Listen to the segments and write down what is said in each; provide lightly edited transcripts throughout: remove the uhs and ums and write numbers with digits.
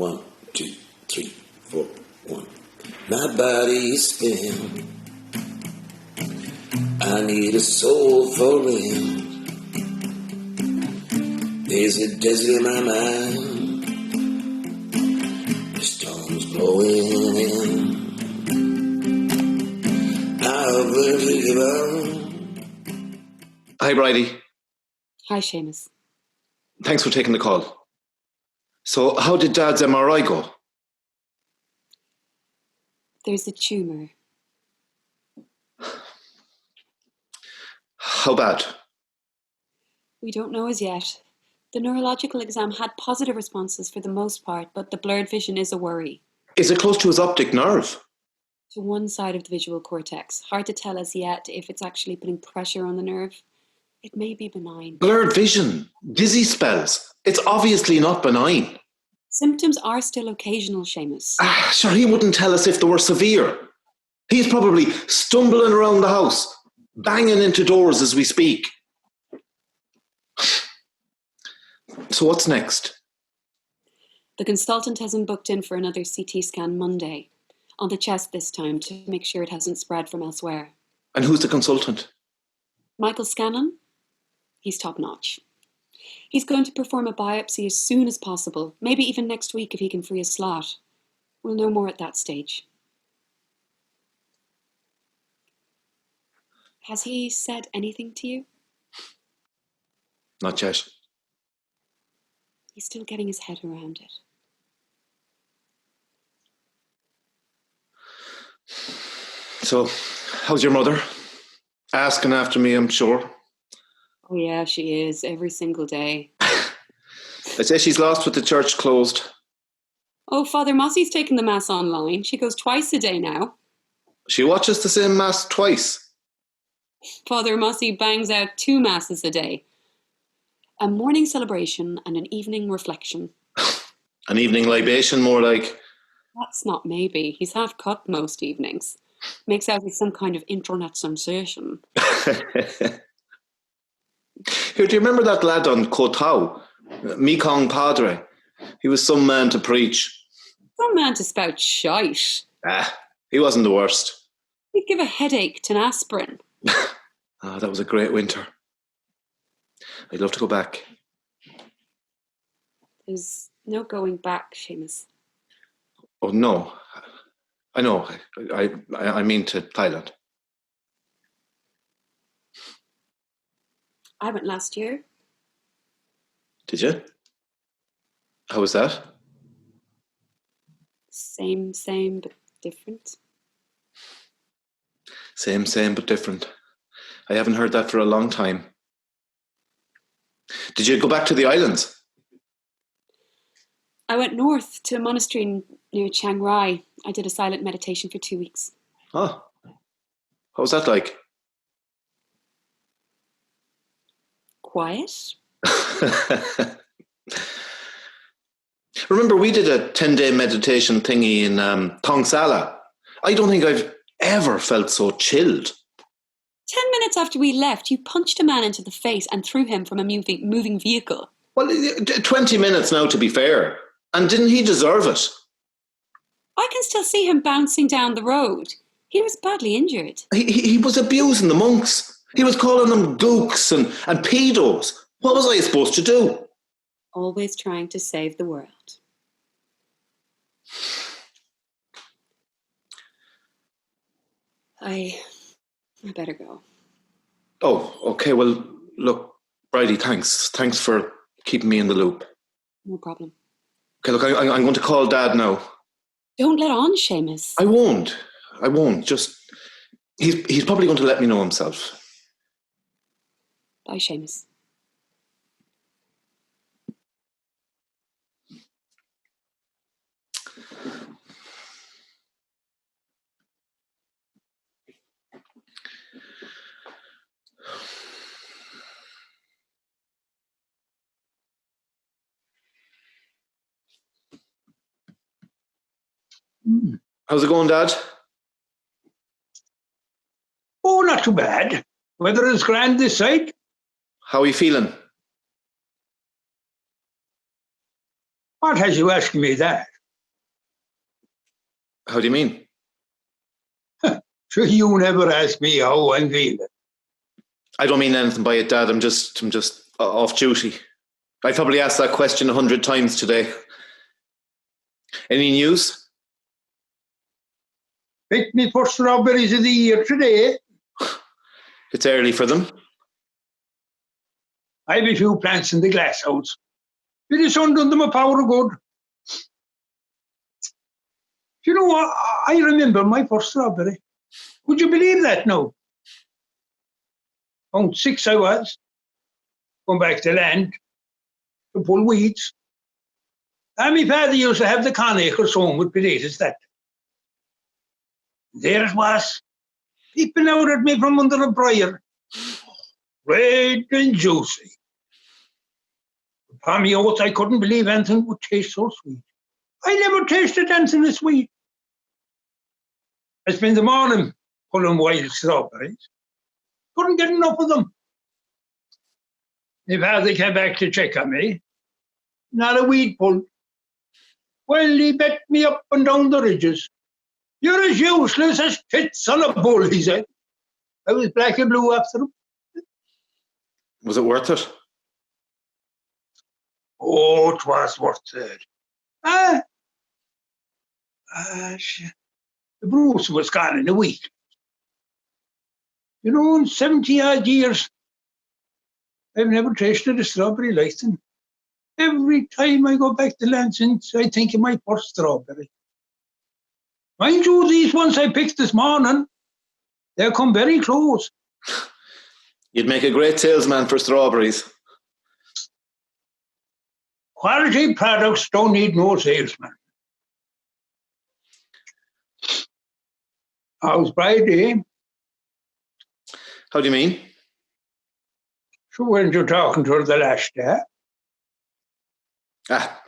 1, 2, 3, 4, 1. My body is spent. I need a soul for rent. There's a desert in my mind. The storm's blowing in. I've learned to give up. Hi, Bridie. Hi, Seamus. Thanks for taking the call. So, how did Dad's MRI go? There's a tumour. How bad? We don't know as yet. The neurological exam had positive responses for the most part, but the blurred vision is a worry. Is it close to his optic nerve? To one side of the visual cortex. Hard to tell as yet if it's actually putting pressure on the nerve. It may be benign. Blurred vision, dizzy spells. It's obviously not benign. Symptoms are still occasional, Seamus. Sure, he wouldn't tell us if they were severe. He's probably stumbling around the house, banging into doors as we speak. So what's next? The consultant has him booked in for another CT scan Monday. On the chest this time, to make sure it hasn't spread from elsewhere. And who's the consultant? Michael Scanlon? He's top-notch. He's going to perform a biopsy as soon as possible, maybe even next week if he can free a slot. We'll know more at that stage. Has he said anything to you? Not yet. He's still getting his head around it. So, how's your mother? Asking after me, I'm sure. Oh yeah, she is, every single day. I say she's lost with the church closed. Oh, Father Mossy's taken the Mass online. She goes twice a day now. She watches the same Mass twice. Father Mossy bangs out 2 Masses a day. A morning celebration and an evening reflection. An evening libation, more like. That's not maybe. He's half cut most evenings. Makes out he's some kind of internet sensation. Here, do you remember that lad on Kotau? Mekong Padre? He was some man to preach. Some man to spout shite. He wasn't the worst. He'd give a headache to an aspirin. That was a great winter. I'd love to go back. There's no going back, Seamus. Oh, no. I know. I mean to Thailand. I went last year. Did you? How was that? Same, but different. Same, but different. I haven't heard that for a long time. Did you go back to the islands? I went north to a monastery near Chiang Rai. I did a silent meditation for 2 weeks. Oh. What was that like? Quiet. Remember, we did a 10-day meditation thingy in Thongsala. I don't think I've ever felt so chilled. 10 minutes after we left, you punched a man into the face and threw him from a moving vehicle. Well, 20 minutes now, to be fair. And didn't he deserve it? I can still see him bouncing down the road. He was badly injured. He was abusing the monks. He was calling them gooks and pedos. What was I supposed to do? Always trying to save the world. I better go. Oh, okay. Well, look, Bridie, thanks. Thanks for keeping me in the loop. No problem. Okay, look, I'm going to call Dad now. Don't let on, Seamus. I won't. Just, he's probably going to let me know himself. Bye, Seamus. How's it going, Dad? Oh, not too bad. Weather is grand this side. How are you feeling? What has you asking me that? How do you mean? Sure, you never ask me how I'm feeling. I don't mean anything by it, Dad. I'm just off duty. I probably asked that question 100 times today. Any news? Picked me for strawberries of the year today. It's early for them. I've a few plants in the glass house. Bit of sun done them a power of good. Do you know what? I remember my first strawberry. Would you believe that now? Around 6 I was. Going back to land to pull weeds. And my father used to have the corn acres sown with potatoes that. There it was, peeping out at me from under a briar. Red and juicy. Upon me oath, I couldn't believe anything would taste so sweet. I never tasted anything as sweet. I spent the morning pulling wild strawberries. Couldn't get enough of them. My father came back to check on me. Not a weed pulled. Well, he bet me up and down the ridges. You're as useless as tits on a bull, he said. I was black and blue after him. Was it worth it? Oh, 'twas worth it. The Bruce was gone in a week. You know, in 70-odd years, I've never tasted a strawberry like them. Every time I go back to Lansing, I think of my first strawberry. Mind you, these ones I picked this morning, they'll come very close. You'd make a great salesman for strawberries. Quality products don't need no salesman. How's Friday? How do you mean? So weren't you talking to her the last day?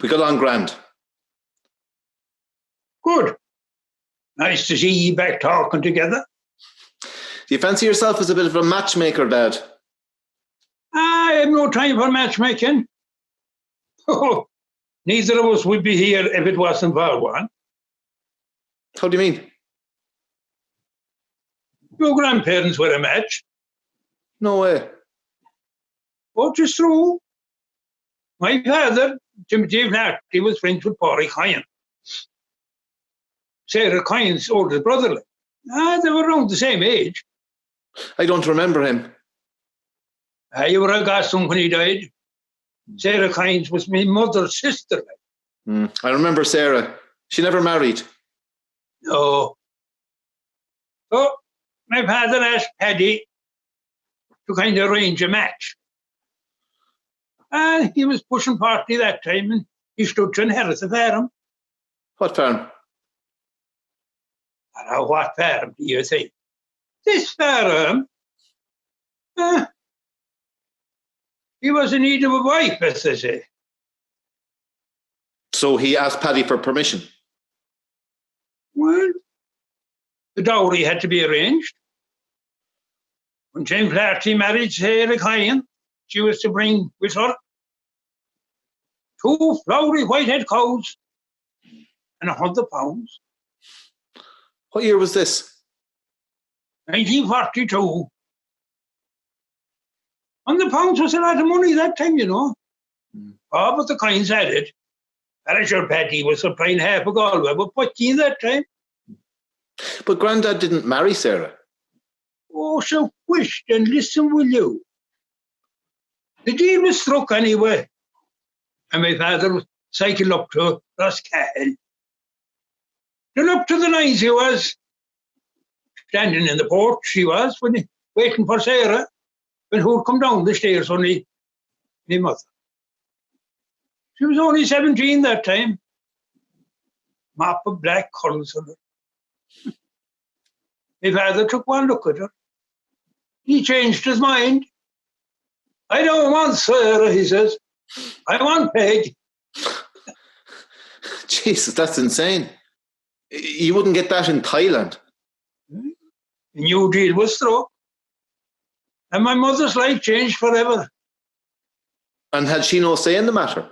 We got on grand. Good. Nice to see you back talking together. Do you fancy yourself as a bit of a matchmaker, Dad? I have no time for matchmaking. Oh, neither of us would be here if it wasn't for one. How do you mean? Your grandparents were a match. No way. Oh, just true. My father, Timothy Flaherty, was friends with Paul Kyan. Sarah Kyan's older brother. They were around the same age. I don't remember him. You were a Gaston when he died. Sarah Kynes was my mother's sister. I remember Sarah. She never married. No. So, my father asked Paddy to kind of arrange a match. He was pushing party that time, and he stood to inherit the farm. What farm? I don't know what farm do you think? This farm. He was in need of a wife, as they say. So he asked Paddy for permission. Well, the dowry had to be arranged. When Jane Flaherty married Sarah Kyan, she was to bring with her 2 flowery white-head cows and £100. What year was this? 1942. £100 was a lot of money that time, you know. Oh, but the Kynes had it. I'm sure Paddy was supplying half a Galway, but $40 that time. But Grandad didn't marry Sarah. Oh, so wished and listen, will you? The deal was struck anyway, and my father cycled up to Roscahill. Then up to the nines he was, standing in the porch he was, waiting for Sarah, when who'd come down the stairs, only my mother. She was only 17 that time. Mop of black curls on her. My father took one look at her. He changed his mind. I don't want Sarah, he says. I want Peg. Jesus, that's insane. You wouldn't get that in Thailand. The new deal was struck. And my mother's life changed forever. And had she no say in the matter?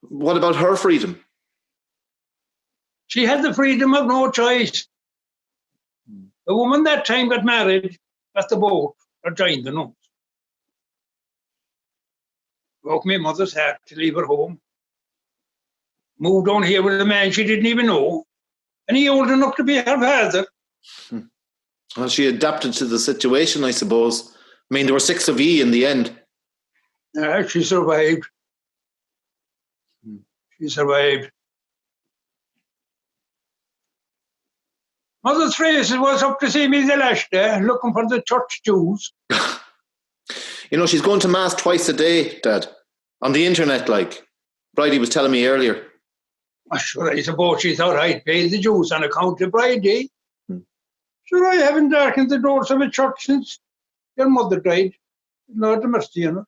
What about her freedom? She had the freedom of no choice. The woman that time got married at the boat or joined the nuns. Broke my mother's heart to leave her home. Moved on here with a man she didn't even know. And he old enough to be her father. Well, she adapted to the situation, I suppose. I mean, there were 6 of ye in the end. She survived. She survived. Mother Teresa was up to see me the last day, looking for the church Jews. You know, she's going to Mass twice a day, Dad. On the internet, like. Bridie was telling me earlier. Sure, I suppose she thought I'd pay the Jews on account of Bridie. Sure, I haven't darkened the doors of a church since your mother died. Lord have mercy, you know.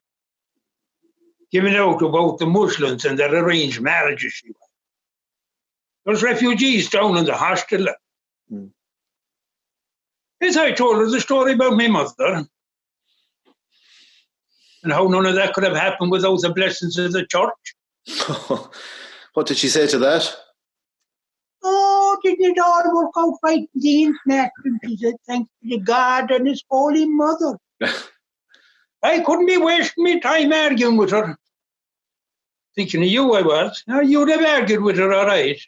Giving out about the Muslims and their arranged marriages, she was. There's refugees down in the hostel. As I told her the story about my mother and how none of that could have happened without the blessings of the church. What did she say to that? Oh, didn't it all work out right in the internet? She said, thanks to God and His Holy Mother. I couldn't be wasting my time arguing with her. Thinking of you, I was. Now, you'd have argued with her, all right.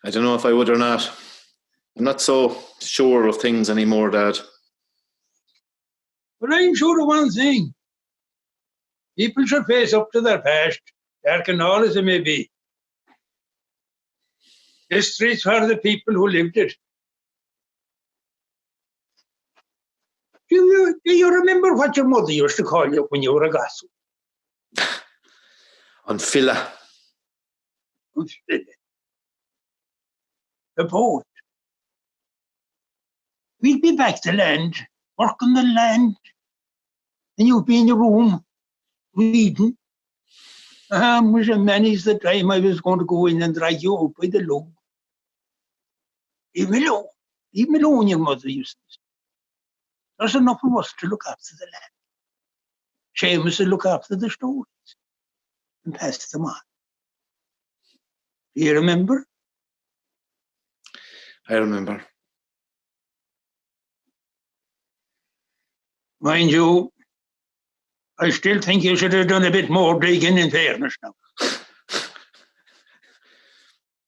I don't know if I would or not. I'm not so sure of things anymore, Dad. But I'm sure of one thing. People should face up to their past, dark and all as it may be. History's for the people who lived it. Do you remember what your mother used to call you when you were a gossip? Unfilla. The poet. We'd be back to land, work on the land, and you'd be in your room, reading. Was a many's the time I was going to go in and drag you out by the log. Leave me alone. Leave me alone, your mother used to say. There's enough of us to look after the land. Seamus to look after the stories and pass them on. Do you remember? I remember. Mind you, I still think you should have done a bit more digging in fairness now.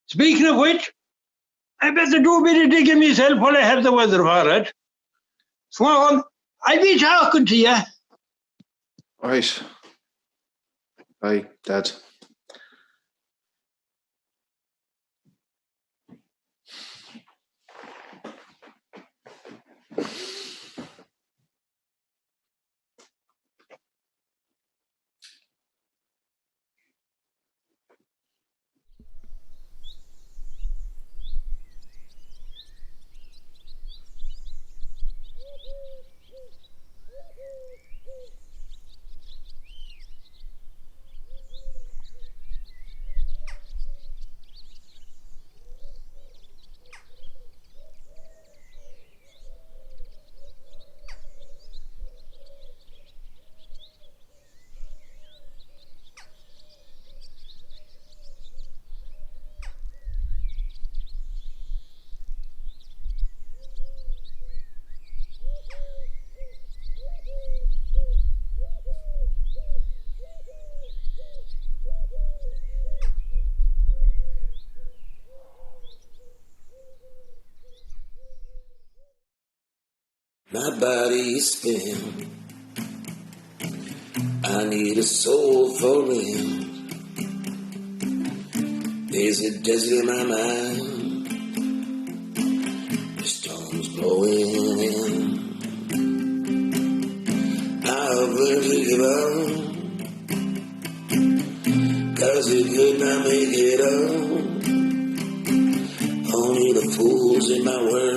Speaking of which, I better do a bit of digging myself while I have the weather for it. Swan, I'll be talking to you. All right. Bye, Dad. My body's spent. I need a soul for rent. There's a desert in my mind. The storm's blowing in. I've learned to give up, 'cause it could not make it up. Only the fools in my world